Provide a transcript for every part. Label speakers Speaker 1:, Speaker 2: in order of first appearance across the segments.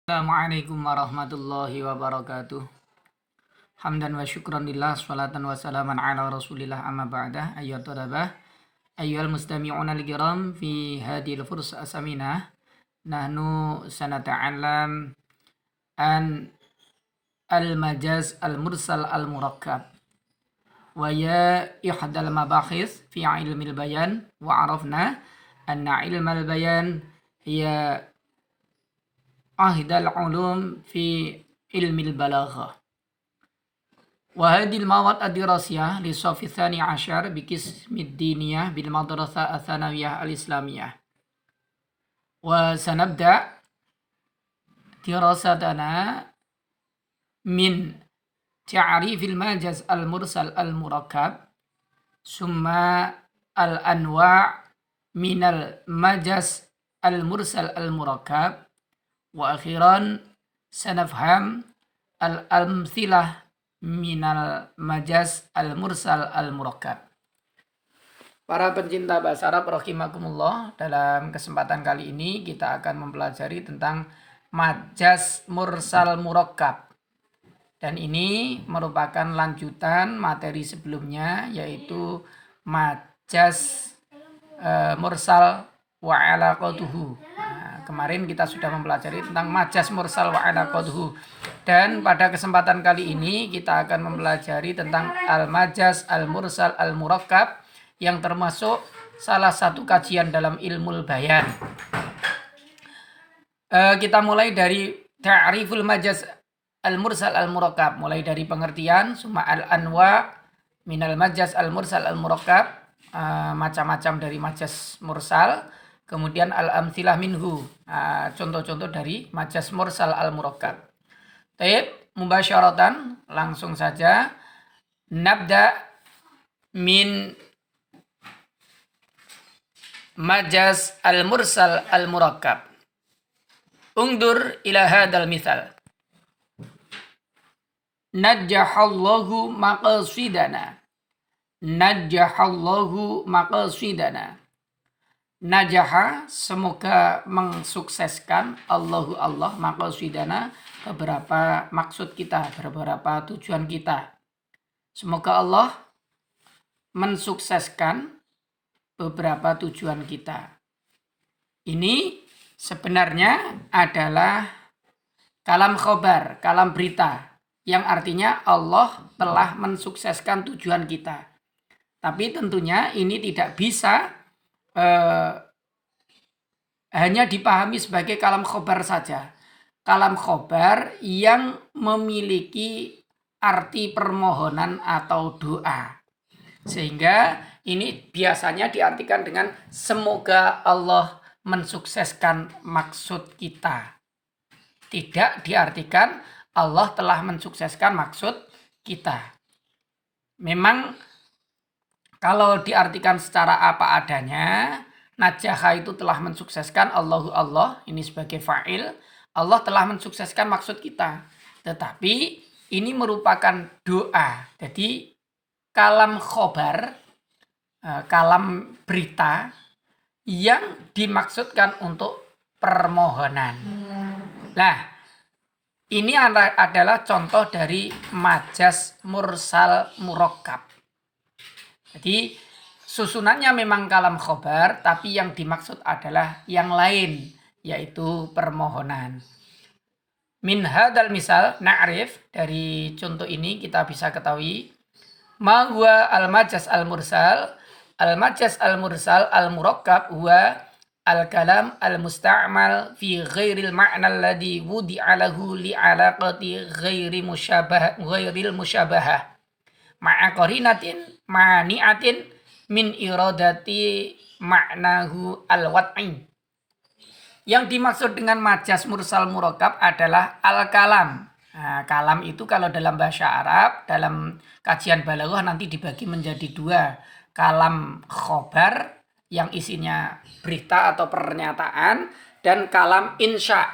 Speaker 1: Assalamualaikum warahmatullahi wabarakatuh. Hamdan wa syukran lillah, salatan wa salaman ala rasulillah, amma ba'dah. Ayyuhat talabah, ayyuhal mustami'una al-kiram, fi hadhil fursa asaminah nahnu sanata'allam an al-majaz al-mursal al-murakkab wa ya ihdal mabakhis fi ilmil bayan wa arafna anna ilmal bayan hiya ahdal ulum fi ilmil balaghah. وهذه المواد الدراسية للصف الثاني عشر بقسم الدينية بالمدرسة الثانوية الإسلامية. وسنبدأ دراستنا من تعريف المجاز المرسل المركب، ثم الأنواع من المجاز المرسل المركب، وأخيرا سنفهم الأمثلة minal majaz al-mursal al-murakkab. Para pencinta bahasa Arab rahimakumullah, dalam kesempatan kali ini kita akan mempelajari tentang majaz mursal murakkab. Dan ini merupakan lanjutan materi sebelumnya, yaitu majaz mursal wa alaqatuhu. Kemarin kita sudah mempelajari tentang majaz mursal wa alaqatuhu. Dan pada kesempatan kali ini kita akan mempelajari tentang al-majaz al-mursal al-murakkab yang termasuk salah satu kajian dalam ilmu bayan. Kita mulai dari ta'riful majaz al-mursal al-murakkab, mulai dari pengertian, summa al-anwa minal majaz al-mursal al-murakkab, macam-macam dari majaz mursal, kemudian al-amthilah minhu, contoh-contoh dari majaz mursal al-murakkab. Taib, mubasyaratan, langsung saja. Nabda min majaz al-mursal al-murakkab. Ungdur ila hadal mithal. Najjahallahu maqasidana. Najjahallahu maqasidana. Najaha, semoga mensukseskan, Allahu Allah, maqasidana, beberapa maksud kita, beberapa tujuan kita. Semoga Allah mensukseskan beberapa tujuan kita. Ini sebenarnya adalah kalam khobar, kalam berita, yang artinya Allah telah mensukseskan tujuan kita. Tapi tentunya ini tidak bisa hanya dipahami sebagai kalam khobar saja. Kalam khobar yang memiliki arti permohonan atau doa. Sehingga ini biasanya diartikan dengan semoga Allah mensukseskan maksud kita. Tidak diartikan Allah telah mensukseskan maksud kita. Memang kalau diartikan secara apa adanya, najaha itu telah mensukseskan, Allahu Allah, ini sebagai fa'il, Allah telah mensukseskan maksud kita. Tetapi ini merupakan doa. Jadi kalam khobar, kalam berita yang dimaksudkan untuk permohonan. Nah, ini adalah contoh dari majaz mursal murakkab. Jadi susunannya memang kalam khobar, tapi yang dimaksud adalah yang lain, yaitu permohonan. Min hadal misal na'rif, dari contoh ini kita bisa ketahui ma huwa al-majaz al-mursal. Al-majaz al-mursal al-murakkab huwa al-kalam al-musta'mal fi ghairil ma'na alladhi wudi'a lahu li'alaqati ghairil musyabahah ma'a qarinatin mani'atin min iradati ma'nahu al-wad'i. Yang dimaksud dengan majaz mursal murakkab adalah al-kalam. Nah, kalam itu kalau dalam bahasa Arab, dalam kajian balaghah nanti dibagi menjadi dua. Kalam khobar yang isinya berita atau pernyataan, dan kalam insya.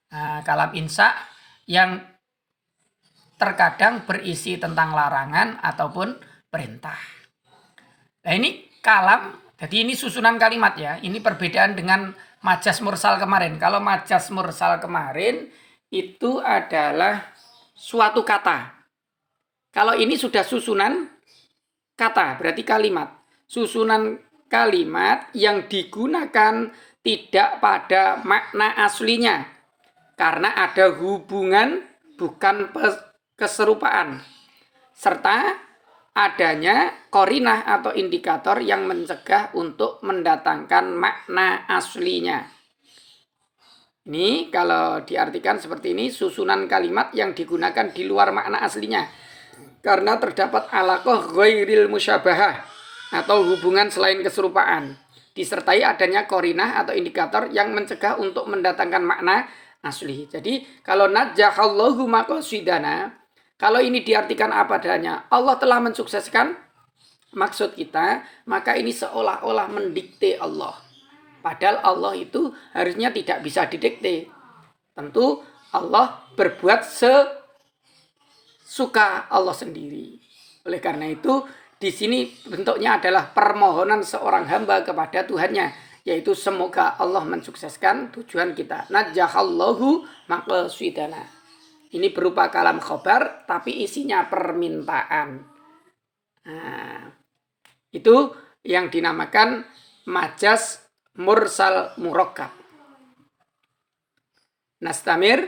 Speaker 1: Nah, kalam insya yang terkadang berisi tentang larangan ataupun perintah. Nah, ini kalam, jadi ini susunan kalimat ya. Ini perbedaan dengan majas mursal kemarin. Kalau majas mursal kemarin itu adalah suatu kata. Kalau ini sudah susunan kata, berarti kalimat. Susunan kalimat yang digunakan tidak pada makna aslinya. Karena ada hubungan bukan keserupaan. Serta adanya korinah atau indikator yang mencegah untuk mendatangkan makna aslinya. Ini kalau diartikan seperti ini, susunan kalimat yang digunakan di luar makna aslinya. Karena terdapat alaqah ghairil musyabahah atau hubungan selain keserupaan. Disertai adanya korinah atau indikator yang mencegah untuk mendatangkan makna asli. Jadi kalau najahallahu maqasidana, kalau ini diartikan apa adanya, Allah telah mensukseskan maksud kita, maka ini seolah-olah mendikte Allah. Padahal Allah itu harusnya tidak bisa didikte. Tentu Allah berbuat sesuka Allah sendiri. Oleh karena itu, di sini bentuknya adalah permohonan seorang hamba kepada Tuhannya, yaitu semoga Allah mensukseskan tujuan kita. Najahallahu maqasidana. Ini berupa kalam khobar, tapi isinya permintaan. Nah, itu yang dinamakan majas mursal murakkab. Nastamir.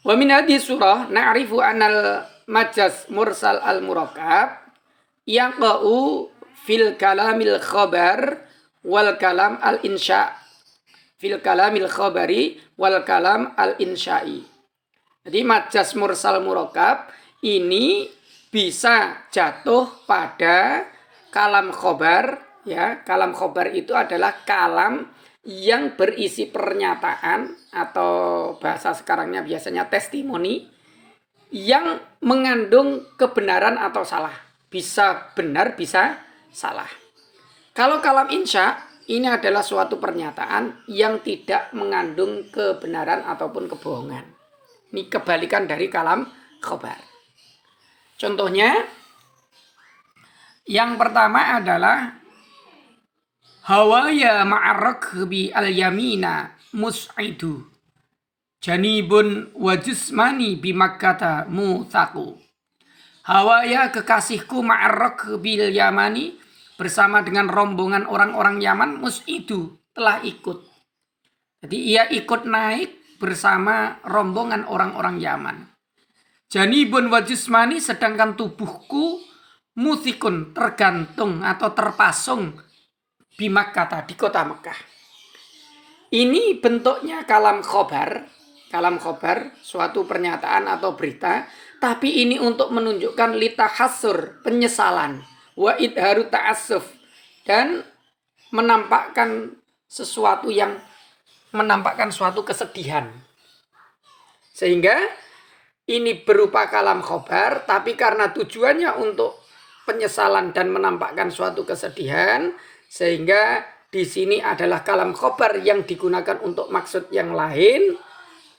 Speaker 1: Wa min hadhihi surah na'rifu anal majas mursal al murakkab yaqa'u fil kalamil khabar wal kalam al insya'. Fil kalamil khabari wal kalam al insya'i. Jadi majas mursal murakkab ini bisa jatuh pada kalam khobar, ya. Kalam khobar itu adalah kalam yang berisi pernyataan atau bahasa sekarangnya biasanya testimoni yang mengandung kebenaran atau salah. Bisa benar, bisa salah. Kalau kalam insya' ini adalah suatu pernyataan yang tidak mengandung kebenaran ataupun kebohongan. Ini kebalikan dari kalam khobar. Contohnya, yang pertama adalah hawaya ma'arrakbi al-yamina mus'idu janibun wa jismani bimakkata muthaku. Hawaya kekasihku ma'arrakbi al-yamani bersama dengan rombongan orang-orang Yaman mus'idu telah ikut. Jadi ia ikut naik bersama rombongan orang-orang Yaman. Janibun wa jismani, sedangkan tubuhku muthikun, tergantung atau terpasung di Makkah, di kota Mekah. Ini bentuknya kalam khobar. Kalam khobar, suatu pernyataan atau berita, tapi ini untuk menunjukkan litahassur, penyesalan, wa idharu ta'assuf, dan menampakkan sesuatu yang menampakkan suatu kesedihan. Sehingga ini berupa kalam khobar, tapi karena tujuannya untuk penyesalan dan menampakkan suatu kesedihan, sehingga di sini adalah kalam khobar yang digunakan untuk maksud yang lain,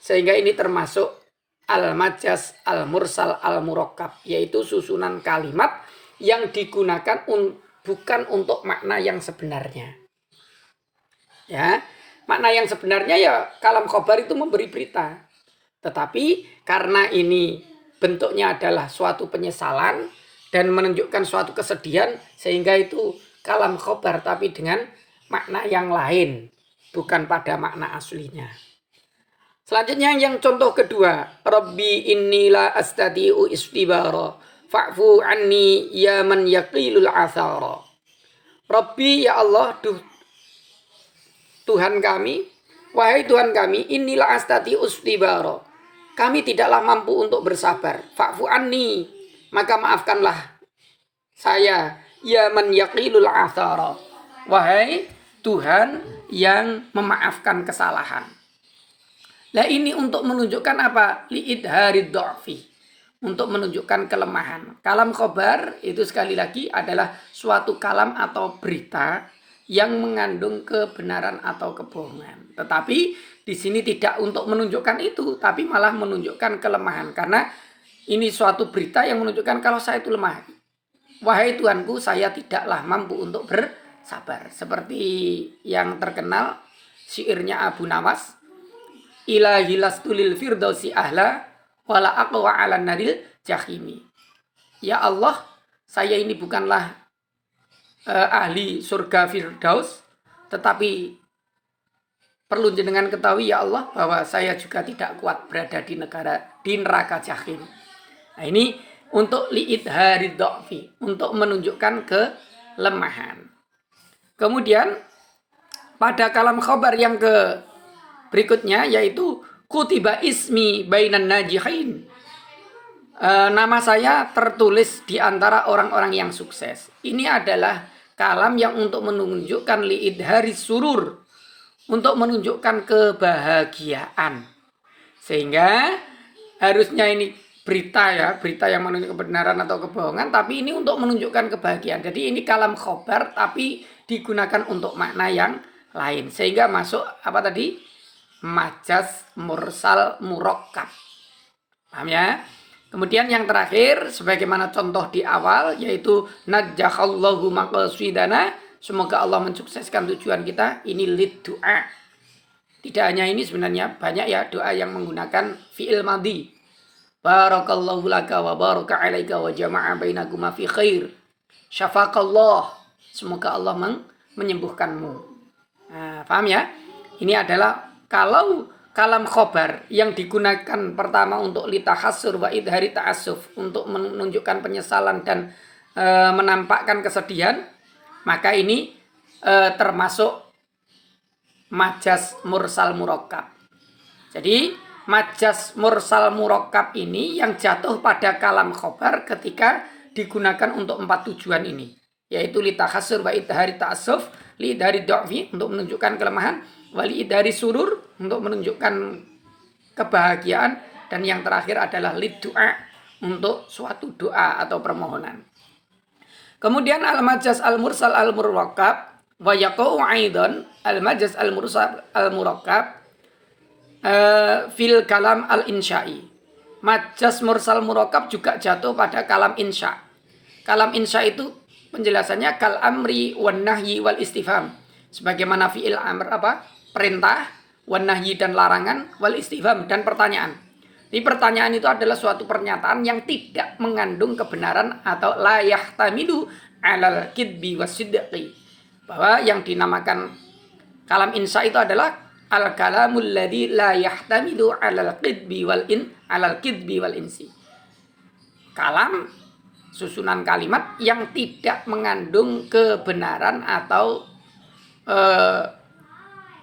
Speaker 1: sehingga ini termasuk al-majas al-mursal al-murakkab, yaitu susunan kalimat yang digunakan bukan untuk makna yang sebenarnya. Ya, makna yang sebenarnya ya kalam khobar itu memberi berita. Tetapi karena ini bentuknya adalah suatu penyesalan dan menunjukkan suatu kesedihan, sehingga itu kalam khobar tapi dengan makna yang lain, bukan pada makna aslinya. Selanjutnya yang contoh kedua, Rabbi innila astadi'u istibara fa'fu anni ya man yaqilul athara. Rabbi, ya Allah, Tuhan kami, wahai Tuhan kami, inilah astati ustibara, kami tidaklah mampu untuk bersabar. Fa'fu anni, maka maafkanlah saya, ya man yaqilul athara, wahai Tuhan yang memaafkan kesalahan. Lah ini untuk menunjukkan apa? Li'idharid du'fi, untuk menunjukkan kelemahan. Kalam khobar itu sekali lagi adalah suatu kalam atau berita yang mengandung kebenaran atau kebohongan. Tetapi di sini tidak untuk menunjukkan itu, tapi malah menunjukkan kelemahan. Karena ini suatu berita yang menunjukkan kalau saya itu lemah. Wahai Tuhanku, saya tidaklah mampu untuk sabar. Seperti yang terkenal syairnya Abu Nawas, ilahi lastulil firdausi ahla wala aqwa ala naril jahimi. Ya Allah, saya ini bukanlah ahli surga Firdaus, tetapi perlu jenengan ketahui ya Allah bahwa saya juga tidak kuat berada di neraka jahim. Nah, ini untuk li'idhari dha'fi, untuk menunjukkan kelemahan. Kemudian pada kalam khobar yang berikutnya yaitu kutiba ismi bainan najihin. Nama saya tertulis di antara orang-orang yang sukses. Ini adalah kalam yang untuk menunjukkan li'idhari surur, untuk menunjukkan kebahagiaan. Sehingga harusnya ini berita yang menunjukkan kebenaran atau kebohongan, tapi ini untuk menunjukkan kebahagiaan. Jadi ini kalam khobar tapi digunakan untuk makna yang lain. Sehingga masuk apa tadi? Majaz mursal murakkab. Paham ya? Kemudian yang terakhir sebagaimana contoh di awal yaitu najjahallahu maqasidana, semoga Allah mensukseskan tujuan kita. Ini lid doa. Tidak hanya ini, sebenarnya banyak ya doa yang menggunakan fi'il madhi. Barakallahu laka wa baraka alaika wa jama'a bainakuma fi khair. Syafaqallah. Semoga Allah menyembuhkanmu. Nah, paham ya? Ini adalah kalau kalam khobar yang digunakan pertama untuk litahassur wa idhari ta'assuf, untuk menunjukkan penyesalan dan menampakkan kesedihan, maka ini termasuk majaz mursal murakkab. Jadi majaz mursal murakkab ini yang jatuh pada kalam khobar ketika digunakan untuk 4 tujuan ini, yaitu litahassur wa idhari ta'assuf, li'idhari dha'fi untuk menunjukkan kelemahan, wali idhari surur untuk menunjukkan kebahagiaan, dan yang terakhir adalah lid doa untuk suatu doa atau permohonan. Kemudian al-majaz al-mursal al-murakkab wa yaqa'u aidan al-majaz al-mursal al-murakkab fil kalam al-insya'i. Majaz mursal murakkab juga jatuh pada kalam insya. Kalam insya itu penjelasannya kal amri wan nahyi wal istifham. Sebagaimana fi'il amr perintah, wan nahyi dan larangan, wal istifham dan pertanyaan. Di pertanyaan itu adalah suatu pernyataan yang tidak mengandung kebenaran atau la yahtamilu alal kidbi wasidqi. Bahwa yang dinamakan kalam insya itu adalah al kalamul ladzi la yahtamilu alal kidbi wal insi. Kalam susunan kalimat yang tidak mengandung kebenaran atau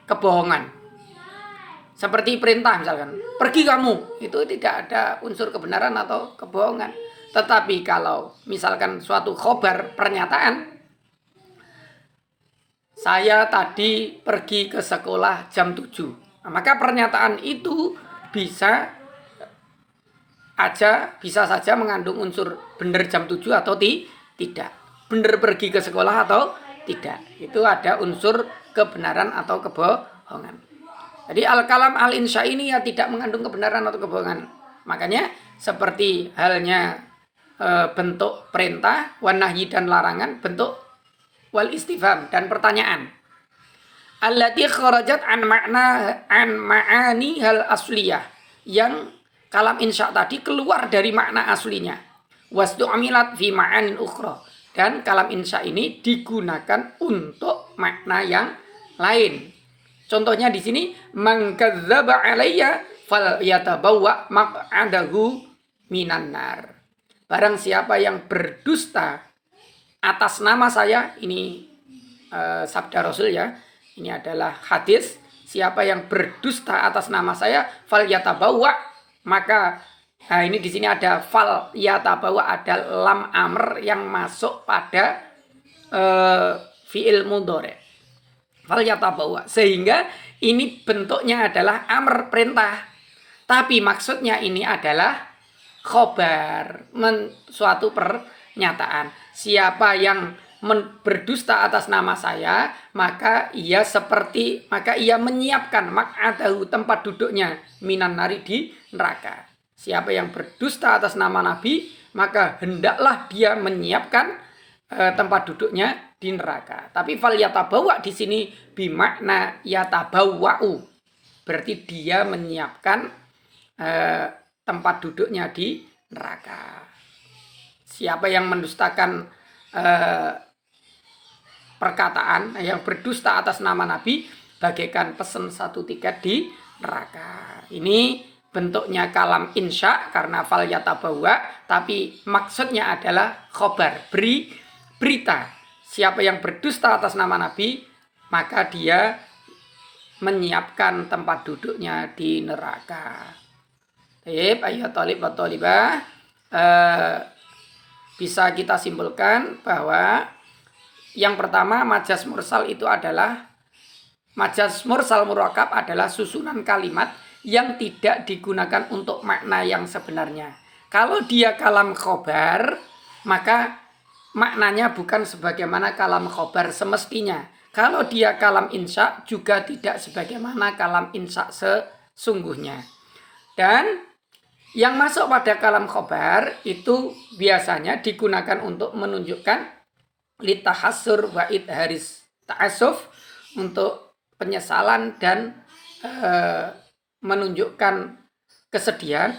Speaker 1: kebohongan. Seperti perintah misalkan, pergi kamu, itu tidak ada unsur kebenaran atau kebohongan. Tetapi kalau misalkan suatu khobar pernyataan, saya tadi pergi ke sekolah jam 7. Nah, maka pernyataan itu bisa saja mengandung unsur benar jam 7 atau tidak. Benar pergi ke sekolah atau tidak. Itu ada unsur kebenaran atau kebohongan. Jadi al-kalam al-insya ini ya tidak mengandung kebenaran atau kebohongan. Makanya seperti halnya bentuk perintah, wan nahyi dan larangan, bentuk wal istifham dan pertanyaan. Allati kharajat an ma'ani hal asliyah, yang kalam insya tadi keluar dari makna aslinya. Wastu'amilat fi ma'anin ukhra, dan kalam insya ini digunakan untuk makna yang lain. Contohnya di sini, man kadzdzaba alayya falyatabawwa maq'adahu minan nar. Barang siapa yang berdusta atas nama saya, ini sabda Rasul ya. Ini adalah hadis. Siapa yang berdusta atas nama saya, falyatabawwa, maka ini di sini ada falyatabawwa, ada lam amr yang masuk pada fi'il mudhari'. Falyatabawwa, sehingga ini bentuknya adalah amr, perintah, tapi maksudnya ini adalah khobar, suatu pernyataan. Siapa yang berdusta atas nama saya, maka ia menyiapkan maq'adahu, tempat duduknya, minan nari, di neraka. Siapa yang berdusta atas nama Nabi, maka hendaklah dia menyiapkan tempat duduknya di neraka. Tapi fal yatabawa di sini bimakna yatabawwa'u. Berarti dia menyiapkan tempat duduknya di neraka. Siapa yang mendustakan perkataan, yang berdusta atas nama Nabi, bagaikan pesen satu tiket di neraka. Ini bentuknya kalam insya karena fal yatabawa, tapi maksudnya adalah khobar, berita. Siapa yang berdusta atas nama Nabi, maka dia menyiapkan tempat duduknya di neraka. Baik, ayat talib wa talibah, bisa kita simpulkan bahwa yang pertama majaz mursal itu adalah majaz mursal murakkab adalah susunan kalimat yang tidak digunakan untuk makna yang sebenarnya. Kalau dia kalam khobar, maka maknanya bukan sebagaimana kalam khobar semestinya. Kalau dia kalam insya, juga tidak sebagaimana kalam insya sesungguhnya. Dan yang masuk pada kalam khobar itu biasanya digunakan untuk menunjukkan litahassur wa idharis ta'asuf, untuk penyesalan dan menunjukkan kesedihan.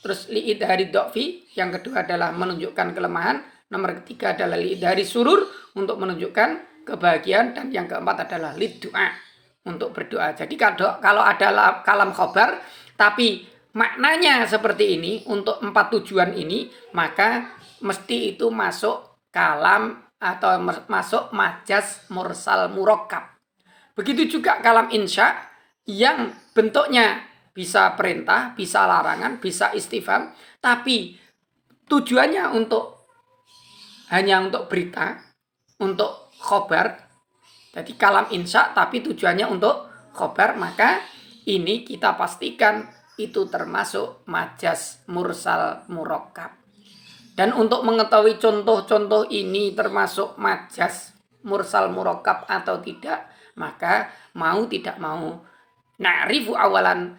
Speaker 1: Terus li'idhari do'fi, yang kedua adalah menunjukkan kelemahan. Nomor ketiga adalah li'idhari surur, untuk menunjukkan kebahagiaan. Dan yang keempat adalah liddu'a, untuk berdoa. Jadi kalau ada kalam khobar tapi maknanya seperti ini, untuk 4 tujuan ini, maka mesti itu masuk kalam atau masuk majaz mursal murakkab. Begitu juga kalam insya yang bentuknya bisa perintah, bisa larangan, bisa istifham, tapi tujuannya hanya untuk berita, untuk khobar. Jadi kalam insya tapi tujuannya untuk khobar, maka ini kita pastikan itu termasuk majaz mursal murakkab. Dan untuk mengetahui contoh-contoh ini termasuk majaz mursal murakkab atau tidak, maka mau tidak mau na'rifu awalan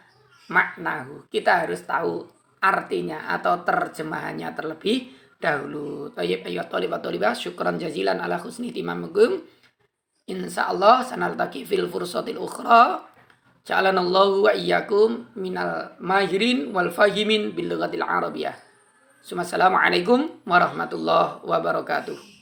Speaker 1: maknahu, kita harus tahu artinya atau terjemahannya terlebih dahulu. Tayyib ayyuhat thalib wa thalibah, syukran jazilan ala husni timamikum. Insyaallah sanaltaqi fil fursatil ukhra. Ja'alanallahu wa iyyakum minal mahirin wal fahimin bil lughatil arabiyyah. Assalamualaikum warahmatullahi wabarakatuh.